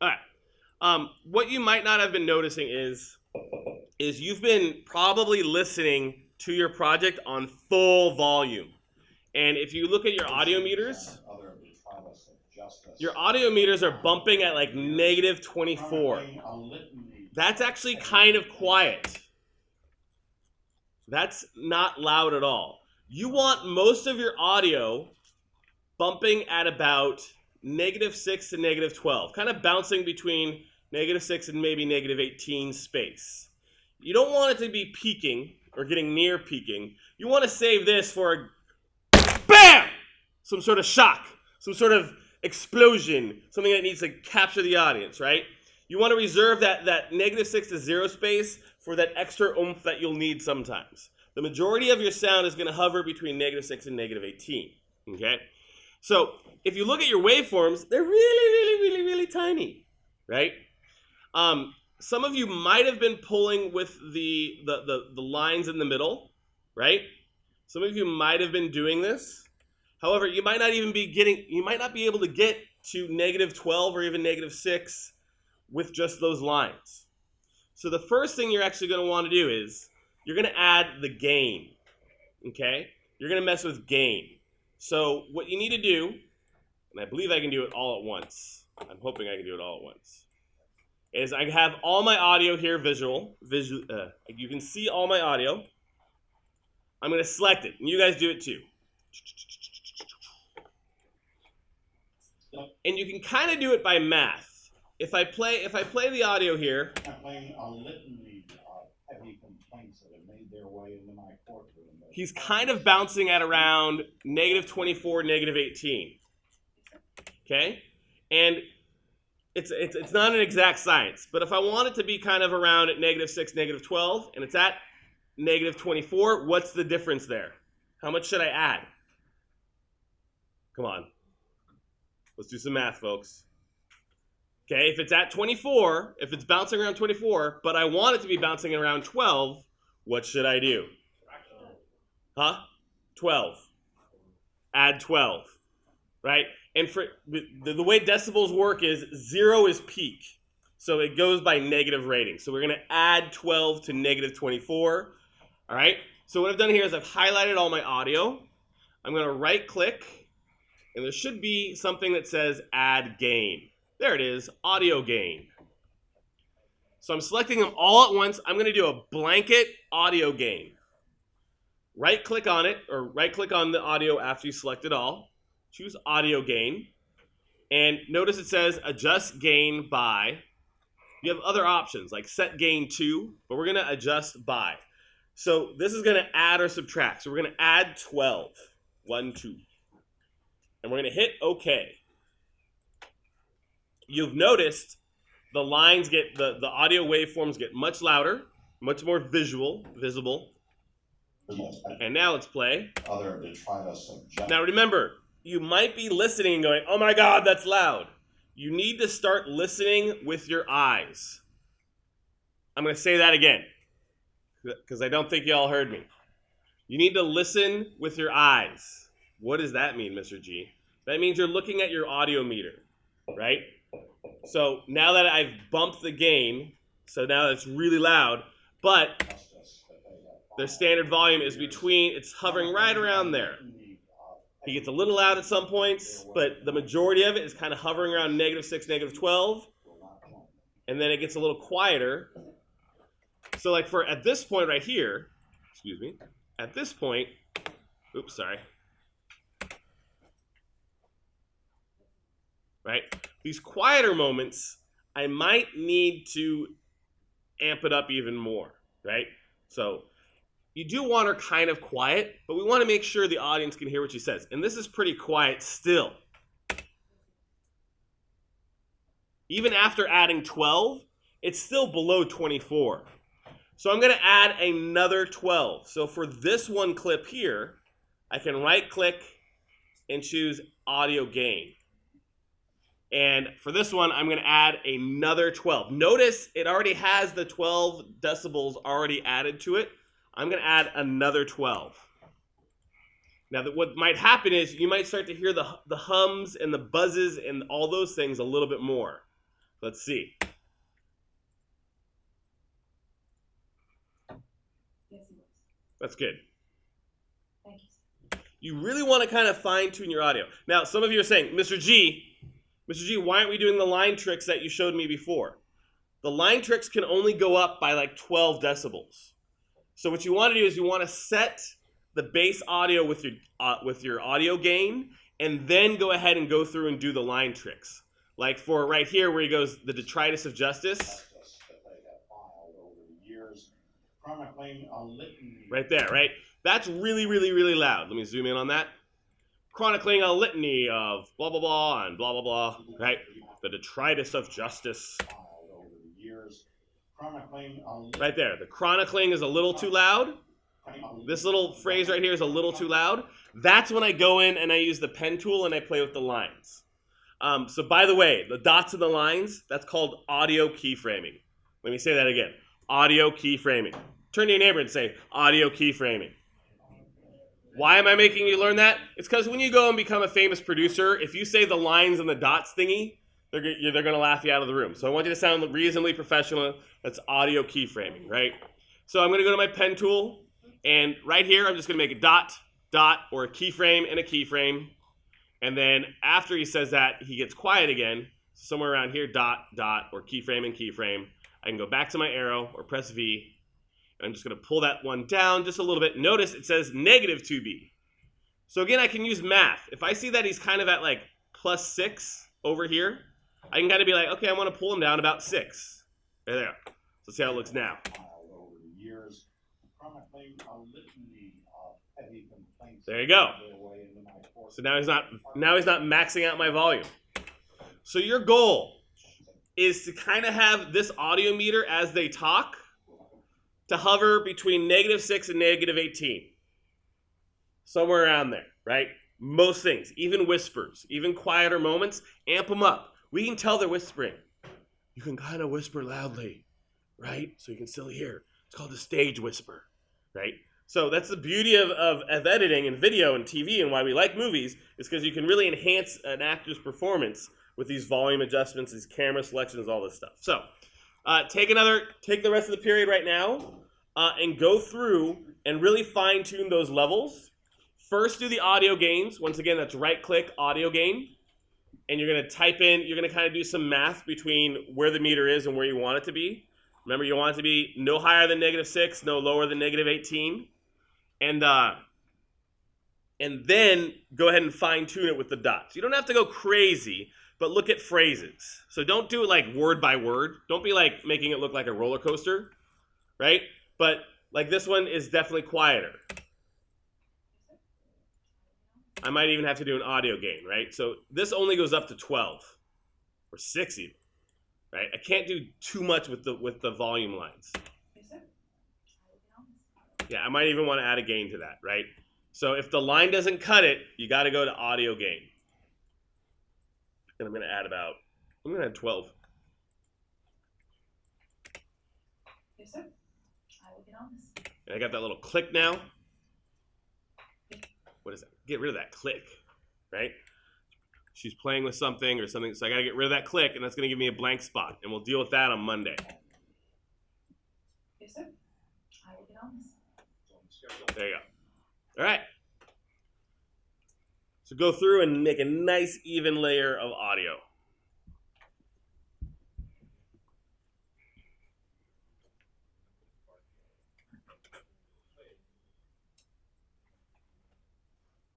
All right. What you might not have been noticing is you've been probably listening to your project on full volume. And if you look at your audio meters are bumping at like negative 24. That's actually kind of quiet. That's not loud at all. You want most of your audio bumping at about -6 to -12, kind of bouncing between -6 and maybe -18 space. You don't want it to be peaking or getting near peaking. You want to save this for BAM! Some sort of shock, some sort of explosion, something that needs to capture the audience, right? You want to reserve that -6 to 0 space for that extra oomph that you'll need sometimes. The majority of your sound is going to hover between -6 and -18, okay? So if you look at your waveforms, they're really tiny, right? Some of you might have been pulling with the lines in the middle, right? Some of you might have been doing this. However, you might not be able to get to -12 or even -6 with just those lines. So the first thing you're actually going to want to do is you're going to add the gain, okay? You're going to mess with gain. So what you need to do, and I believe I can do it all at once. I'm hoping I can do it all at once. Is I have all my audio here visual. You can see all my audio. I'm going to select it, and you guys do it too. And you can kind of do it by math. If I play the audio here, I'm playing a litany of heavy complaints that have made their way into my courtroom. He's kind of bouncing at around -24, -18. Okay, and it's not an exact science, but if I want it to be kind of around at -6, -12, and it's at -24, what's the difference there? How much should I add? Come on. Let's do some math, folks. Okay, if it's at 24, if it's bouncing around 24, but I want it to be bouncing around 12, what should I do? Huh? 12. Add 12, right? And for the way decibels work is 0 is peak. So it goes by negative rating. So we're going to add 12 to -24. All right? So what I've done here is I've highlighted all my audio. I'm going to right click, and there should be something that says add gain. There it is, audio gain. So I'm selecting them all at once. I'm going to do a blanket audio gain. Right click on it, or right click on the audio after you select it all. Choose audio gain. And notice it says adjust gain by. You have other options like set gain to, but we're going to adjust by. So this is going to add or subtract. So we're going to add 12. 1, 2. And we're going to hit OK. You've noticed the lines get, the audio waveforms get much louder, much more visible. And now let's play. Now remember, you might be listening and going, oh my God, that's loud. You need to start listening with your eyes. I'm going to say that again, because I don't think you all heard me. You need to listen with your eyes. What does that mean, Mr. G? That means you're looking at your audio meter, right? So now that I've bumped the gain, so now it's really loud, but their standard volume is it's hovering right around there. He gets a little loud at some points, but the majority of it is kind of hovering around -6, -12, and then it gets a little quieter. So like at this point right here, at this point, oops, sorry. Right? These quieter moments, I might need to amp it up even more, right? So you do want her kind of quiet, but we want to make sure the audience can hear what she says. And this is pretty quiet still. Even after adding 12, it's still below 24. So I'm going to add another 12. So for this one clip here, I can right click and choose audio gain. And for this one, I'm going to add another 12. Notice it already has the 12 decibels already added to it. I'm going to add another 12. Now, what might happen is you might start to hear the hums and the buzzes and all those things a little bit more. Let's see. That's good. Thank you. You really want to kind of fine tune your audio. Now, some of you are saying, Mr. G, why aren't we doing the line tricks that you showed me before? The line tricks can only go up by like 12 decibels. So what you want to do is you want to set the base audio with your audio gain, and then go ahead and go through and do the line tricks. Like for right here where he goes, the detritus of justice. That they have filed over the years, chronicling a litany. Right there, right? That's really, really, really loud. Let me zoom in on that. Chronicling a litany of blah, blah, blah, and blah, blah, blah, right? The detritus of justice. Filed over the years, chronicling a litany. Right there. The chronicling is a little too loud. This little phrase right here is a little too loud. That's when I go in and I use the pen tool and I play with the lines. So by the way, the dots and the lines, that's called audio keyframing. Let me say that again. Audio keyframing. Turn to your neighbor and say, audio keyframing. Why am I making you learn that? It's because when you go and become a famous producer, if you say the lines and the dots thingy, they're going to laugh you out of the room. So I want you to sound reasonably professional. That's audio keyframing, right? So I'm going to go to my pen tool. And right here, I'm just going to make a dot, dot, or a keyframe and a keyframe. And then after he says that, he gets quiet again. Somewhere around here, dot, dot, or keyframe and keyframe. I can go back to my arrow or press V. And I'm just going to pull that one down just a little bit. Notice it says -2B. So again, I can use math. If I see that he's kind of at like +6 over here, I can kind of be like, okay, I want to pull him down about 6. There they are. So let's see how it looks now. Over the years, chronicling a litany of heavy complaints. There you go. Their way into my court. So now he's not maxing out my volume. So your goal is to kind of have this audio meter as they talk to hover between -6 and -18. Somewhere around there, right? Most things, even whispers, even quieter moments, amp them up. We can tell they're whispering. You can kind of whisper loudly, right? So you can still hear. It's called a stage whisper, right? So that's the beauty of editing and video and TV and why we like movies, is because you can really enhance an actor's performance with these volume adjustments, these camera selections, all this stuff. So take the rest of the period right now and go through and really fine tune those levels. First, do the audio gains. Once again, that's right click, audio gain. And you're going to type in, you're going to kind of do some math between where the meter is and where you want it to be. Remember, you want it to be no higher than -6, no lower than -18. And then go ahead and fine tune it with the dots. You don't have to go crazy, but look at phrases. So don't do it like word by word. Don't be like making it look like a roller coaster, right? But like this one is definitely quieter. I might even have to do an audio gain, right? So this only goes up to 12 or 6 even, right? I can't do too much with the volume lines. Yeah, I might even want to add a gain to that, right? So if the line doesn't cut it, you got to go to audio gain. And I'm going to add 12. Yes, sir. I will get on this. And I got that little click now. What is that? Get rid of that click, right? She's playing with something or something, so I got to get rid of that click, and that's going to give me a blank spot, and we'll deal with that on Monday. Yes, sir. I will get on this. There you go. All right. So go through and make a nice even layer of audio.